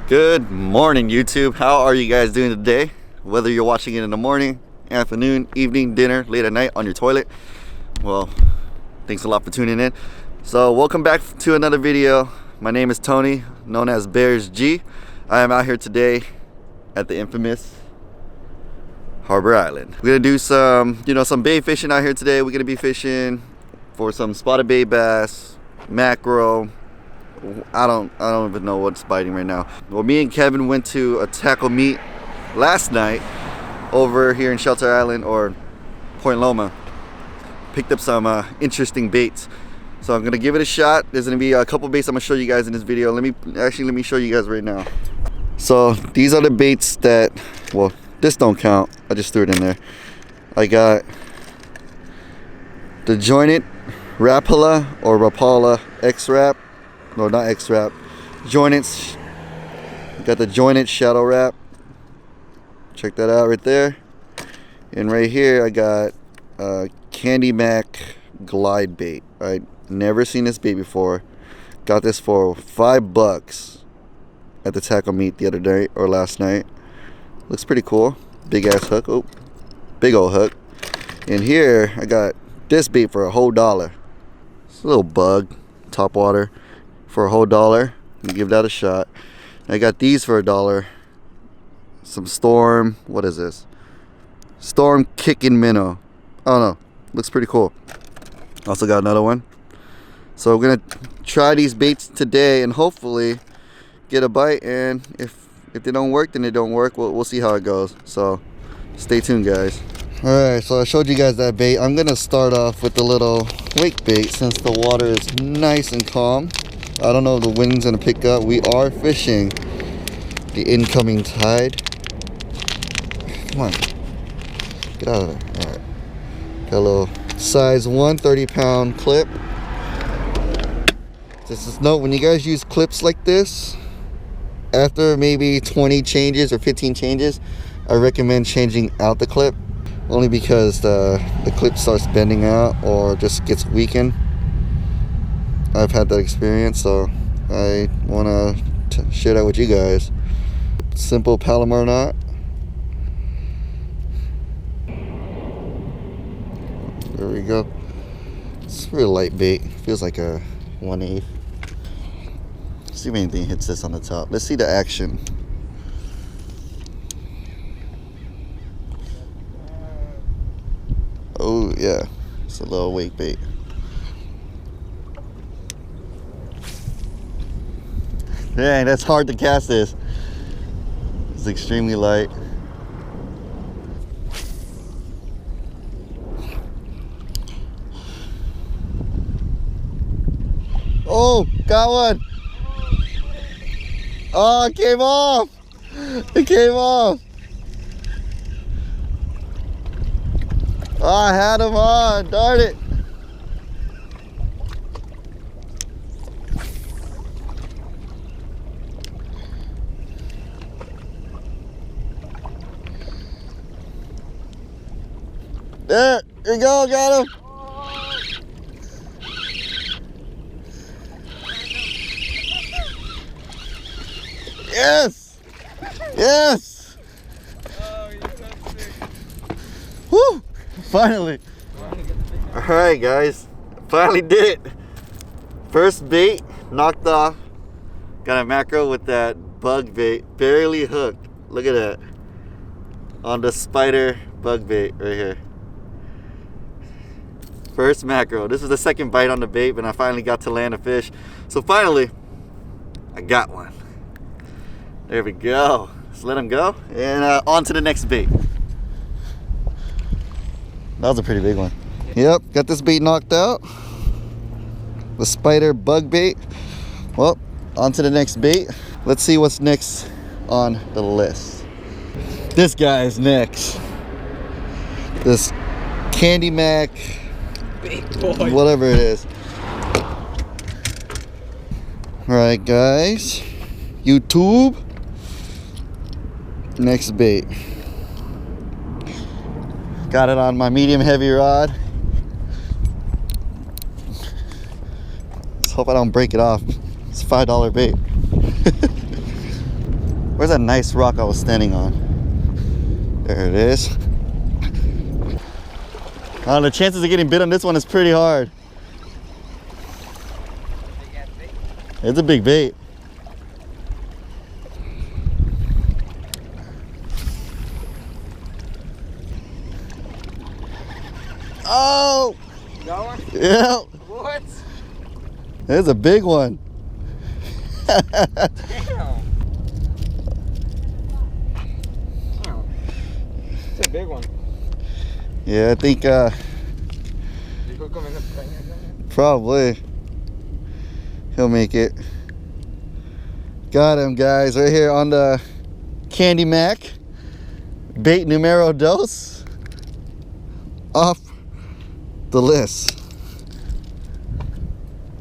Good morning, YouTube. How are you guys doing today? Whether you're watching it in the morning, afternoon, evening, dinner, late at night, on your toilet, well, thanks a lot for tuning in. So welcome back to another video. My name is Tony, known as Bearz G. I am out here today at the infamous Harbor Island. We're gonna do some, some bait fishing out here today. We're gonna be fishing for some spotted bait bass, mackerel. I don't even know what's biting right now. Well, me and Kevin went to a tackle meet last night over here in Shelter Island or Point Loma. Picked up some interesting baits. So I'm gonna give it a shot. There's gonna be a couple baits I'm gonna show you guys in this video. Let me show you guys right now. So these are the baits that, well, this don't count. I just threw it in there. I got the jointed Rapala or Rapala X-Wrap. No, not X-Wrap. Jointed. Got the jointed shadow wrap. Check that out right there. And right here I got Candy Mack glide bait. I never seen this bait before. Got this for $5 at the tackle meet the other day or last night. Looks pretty cool. Big ass hook. Oh, big old hook. And here I got this bait for a whole $1. It's a little bug, top water, for a whole $1. You give that a shot. I got these for $1. Some Storm. What is this? Storm Kicking Minnow. I don't know. Looks pretty cool. Also got another one. So we're gonna try these baits today and hopefully get a bite. And if they don't work, then they don't work. We'll see how it goes. So stay tuned, guys. Alright, so I showed you guys that bait. I'm gonna start off with the little wake bait since the water is nice and calm. I don't know if the wind's gonna pick up. We are fishing the incoming tide. Come on, get out of there. Alright, got a little size 1 30-pound clip. Just note, when you guys use clips like this, after maybe 20 changes or 15 changes, I recommend changing out the clip, only because the clip starts bending out or just gets weakened. I've had that experience, so I want to share that with you guys. Simple Palomar knot. There we go. It's a real light bait. Feels like a 1/8. See if anything hits this on the top. Let's see the action. Oh yeah, it's a little wake bait. Dang, that's hard to cast this. It's extremely light. Oh, got one. Oh, it came off. It came off. Oh, I had him on. Darn it. There you go, got him. Yes! Yes! Oh, you're so sick. Woo! Finally. Alright, guys. Finally did it. First bait knocked off. Got a mackerel with that bug bait. Barely hooked. Look at that. On the spider bug bait right here. First mackerel. This is the second bite on the bait, but I finally got to land a fish. So finally, I got one. There we go. Let's let him go. And on to the next bait. That was a pretty big one. Yep, got this bait knocked out. The spider bug bait. Well, on to the next bait. Let's see what's next on the list. This guy's next. This Candy Mack, Big boy. whatever it is. Alright, guys. YouTube. Next bait. Got it on my medium heavy rod. Let's hope I don't break it off. It's a $5 bait. Where's that nice rock I was standing on? There it is. The chances of getting bit on this one is pretty hard. It's a big bait. Oh! That one? Yeah. What? It's a big one. Damn. It's a big one. Yeah, I think probably he'll make it. Got him, guys, right here on the Candy Mack. Bait numero dos. Off the list.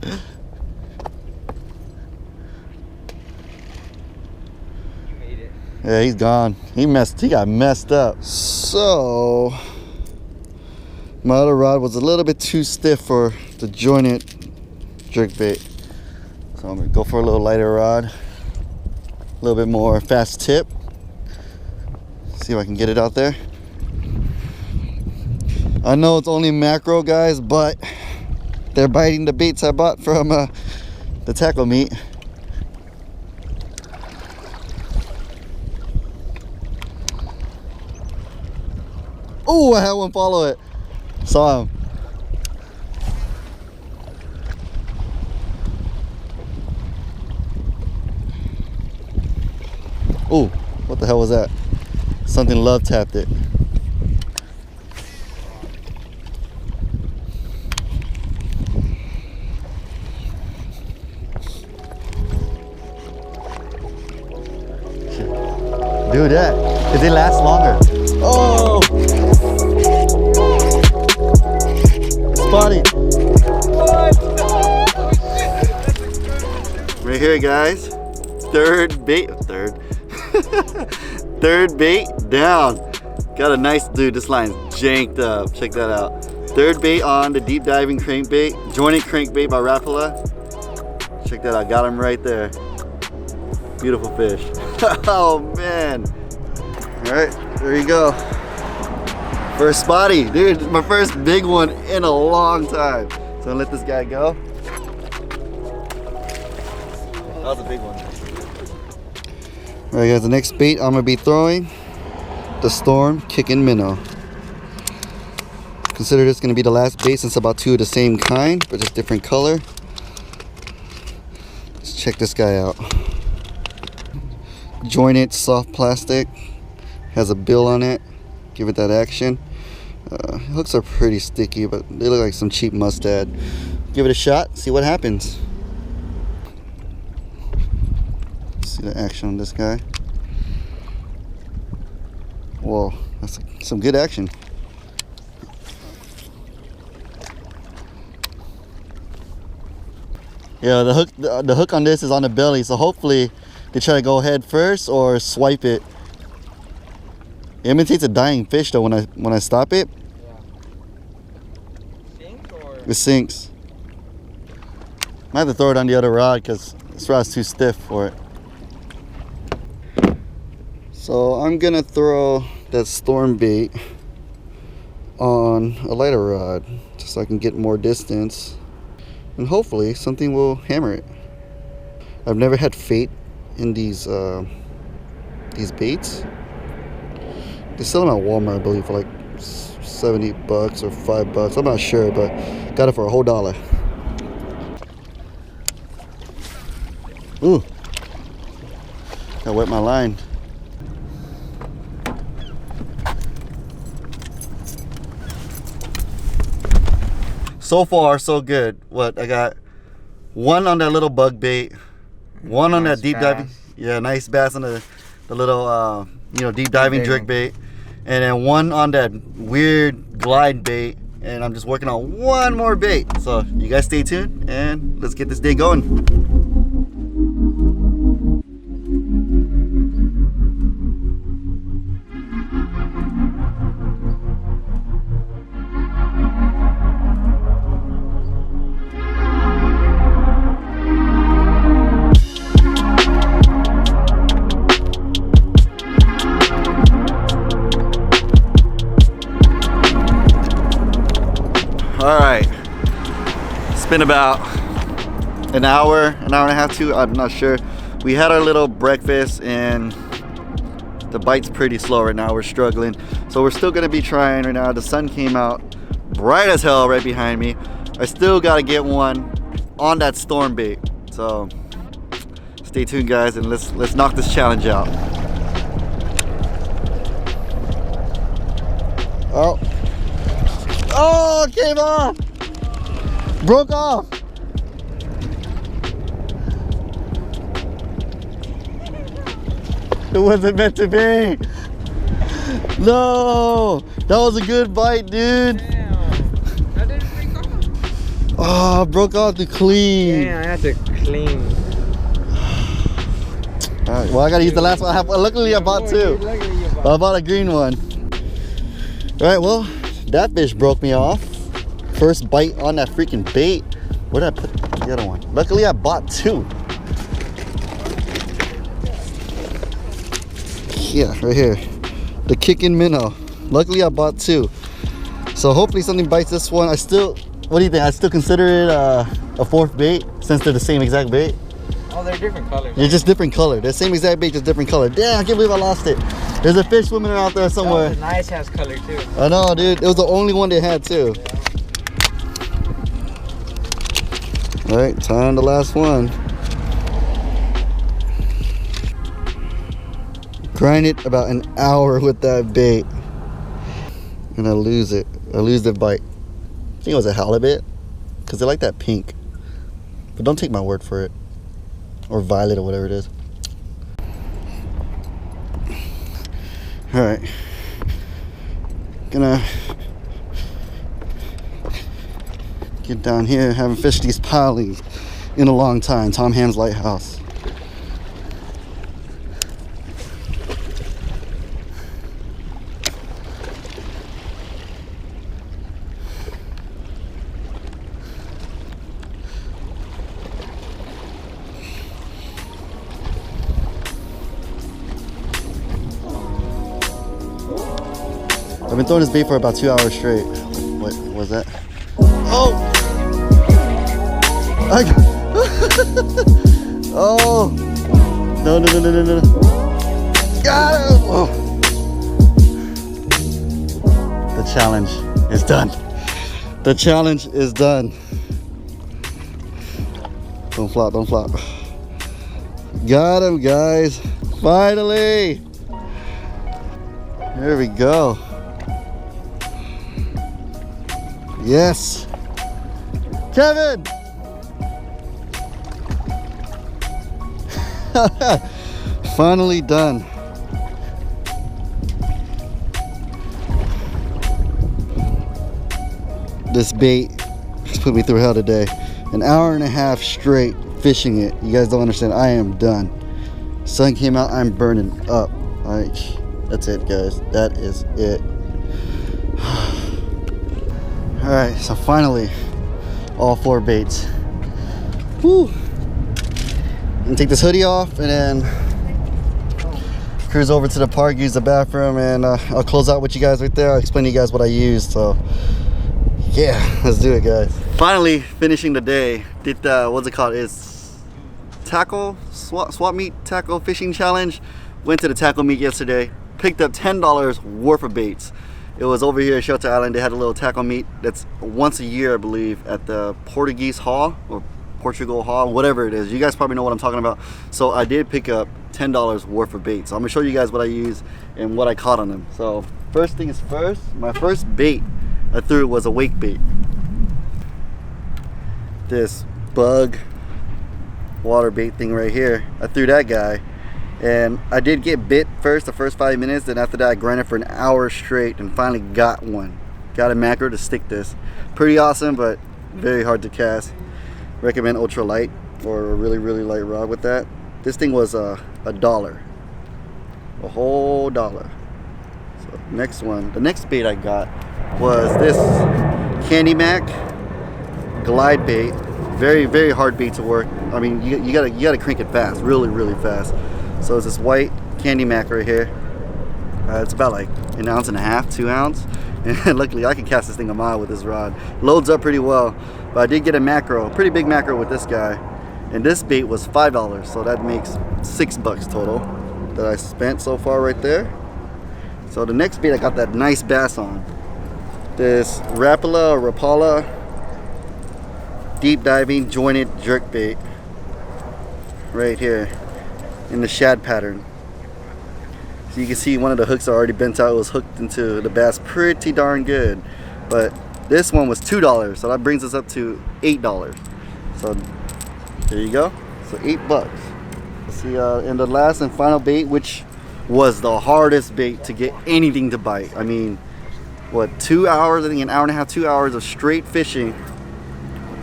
You made it. Yeah, he's gone. He got messed up. So my other rod was a little bit too stiff for the jointed jerk bait. So I'm gonna go for a little lighter rod. A little bit more fast tip. See if I can get it out there. I know it's only macro, guys, but they're biting the baits I bought from the tackle meet. Oh, I had one follow it. Saw him. Oh, what the hell was that? Something love tapped it. Do that, because they last longer. Oh! Spotty. Right here, guys. Third bait down. Got a nice, dude, this line's janked up. Check that out. Third bait on the deep diving crankbait, jointed crankbait by Rapala. Check that out, got him right there. Beautiful fish. Oh man. All right, there you go. First spotty, dude, my first big one in a long time. So I'm gonna let this guy go. That was a big one. All right, guys, the next bait I'm gonna be throwing, the Storm Kicking Minnow. Consider this gonna be the last bait since about two of the same kind, but just different color. Let's check this guy out. Jointed soft plastic, has a bill on it. Give it that action. Hooks are pretty sticky, but they look like some cheap mustad. Give it a shot, see what happens. See the action on this guy. Whoa, that's some good action. Yeah, the hook on this is on the belly, so hopefully they try to go head first or swipe it. It imitates a dying fish though when I stop it. Yeah. Sink or? It sinks. Might have to throw it on the other rod because this rod's too stiff for it. So I'm gonna throw that storm bait on a lighter rod just so I can get more distance, and hopefully something will hammer it. I've never had fate in these baits. They sell them at Walmart, I believe, for like 70 bucks or $5. I'm not sure, but got it for a whole $1. Ooh, I wet my line. So far, so good. What I got? One on that little bug bait, one on that deep diving. Yeah, nice bass on the little deep diving jerk bait, and then one on that weird glide bait. And I'm just working on one more bait. So you guys stay tuned and let's get this day going. been about an hour and a half, 2, I'm not sure. We had our little breakfast and the bite's pretty slow right now. We're struggling. So we're still gonna be trying right now. The sun came out bright as hell right behind me. I still gotta get one on that storm bait. So stay tuned, guys, and let's knock this challenge out. Oh. Oh, it came off. Broke off. It wasn't meant to be. No, that was a good bite, dude. Damn. That didn't break off. Oh, broke off the clean. Damn, I had to clean. All right, well, I gotta use the last one. Luckily, I bought two. I bought a green one. All right, well, that fish broke me off. First bite on that freaking bait. Where did I put the other one? Luckily, I bought two. Yeah, right here. The kicking minnow. Luckily, I bought two. So hopefully something bites this one. What do you think? I still consider it a fourth bait since they're the same exact bait. Oh, they're different colors. They're just different color. They're same exact bait, just different color. Damn, I can't believe I lost it. There's a fish swimming out there somewhere. That was a nice ass color too. I know, dude. It was the only one they had too. Yeah. All right, time the last one. Grinded about an hour with that bait. And I lose it. I lose the bite. I think it was a halibut. Because they like that pink. But don't take my word for it. Or violet or whatever it is. Alright. Gonna get down here. Haven't fished these pilings in a long time. Tom Ham's Lighthouse. I've been throwing this bait for about 2 hours straight. What was that? Oh! Oh! No. Got him! Oh. The challenge is done. The challenge is done. Don't flop. Got him, guys. Finally! There we go. Yes. Kevin! Finally done. This bait has put me through hell today. An hour and a half straight fishing it. You guys don't understand. I am done. Sun came out. I'm burning up. Like, that's it, guys. That is it. Alright, so finally, all 4 baits. Woo! And take this hoodie off and then cruise over to the park, use the bathroom, and I'll close out with you guys right there. I'll explain to you guys what I used. So, yeah, let's do it, guys. Finally, finishing the day. Did what's it called? It's tackle, swap meet tackle fishing challenge. Went to the tackle meet yesterday. Picked up $10 worth of baits. It was over here at Shelter Island. They had a little tackle meet that's once a year, I believe, at the Portuguese Hall or Portugal Hall, whatever it is. You guys probably know what I'm talking about. So I did pick up $10 worth of bait. So I'm gonna show you guys what I used and what I caught on them. So first things first, my first bait I threw was a wake bait. This bug water bait thing right here. I threw that guy. And I did get bit first, the first 5 minutes. Then after that, I grinded for an hour straight and finally got one. Got a macro to stick this. Pretty awesome, but very hard to cast. Recommend ultra light or a really light rod with that. This thing was $1. A whole $1. So next one, the next bait I got was this Candy Mack glide bait. Very hard bait to work. I mean, you gotta crank it fast, really fast. So it's this white Candy Mack right here. It's about like 1.5 ounces, 2 ounces. And luckily I can cast this thing a mile with this rod. Loads up pretty well. But But I did get a macro, pretty big macro with this guy. And this bait was $5, so that makes $6 total that I spent so far right there. So the next bait I got that nice bass on. This Rapala or Rapala deep diving jointed jerk bait right here in the shad pattern. So you can see one of the hooks are already bent out. It was hooked into the bass pretty darn good. But this one was $2, so that brings us up to $8. So there you go. So $8. Let's see, and the last and final bait, which was the hardest bait to get anything to bite. I mean, what, 2 hours, I think an hour and a half, 2 hours of straight fishing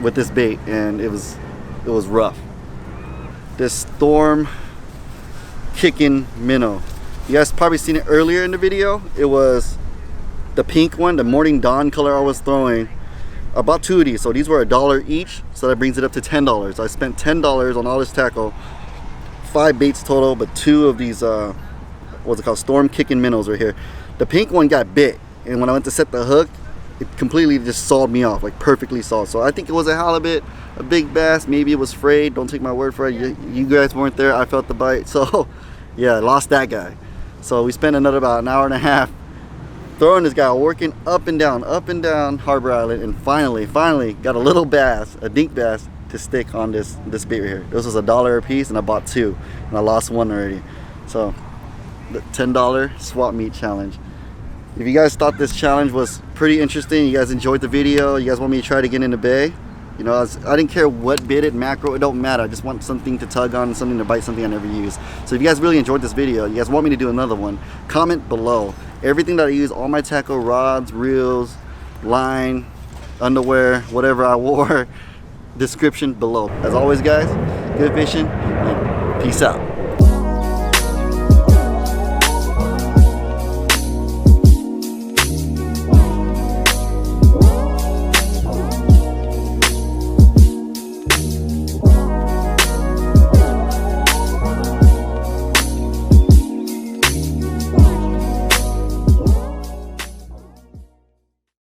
with this bait, and it was rough. This storm kicking minnow. You guys probably seen it earlier in the video. It was the pink one, the morning dawn color I was throwing. I bought 2 of these, so these were $1 each, so that brings it up to $10. I spent $10 on all this tackle, 5 baits total, but 2 of these what's it called, storm kicking minnows right here. The pink one got bit, and when I went to set the hook, it completely just sawed me off, like perfectly sawed. So I think it was a halibut, a big bass, maybe it was frayed, don't take my word for it. You guys weren't there, I felt the bite. So yeah, I lost that guy. So we spent another about an hour and a half throwing this guy, working up and down Harbor Island, and finally got a little bass, a dink bass, to stick on this bait right here. This was $1 a piece, and I bought 2, and I lost 1 already. So the $10 swap meet challenge. If you guys thought this challenge was pretty interesting, you guys enjoyed the video, you guys want me to try to get in the bay, you know, I didn't care what bit it, macro, it don't matter. I just want something to tug on, something to bite, something I never use. So if you guys really enjoyed this video, you guys want me to do another one, comment below. Everything that I use, all my tackle, rods, reels, line, underwear, whatever I wore, description below. As always guys, good fishing, and peace out.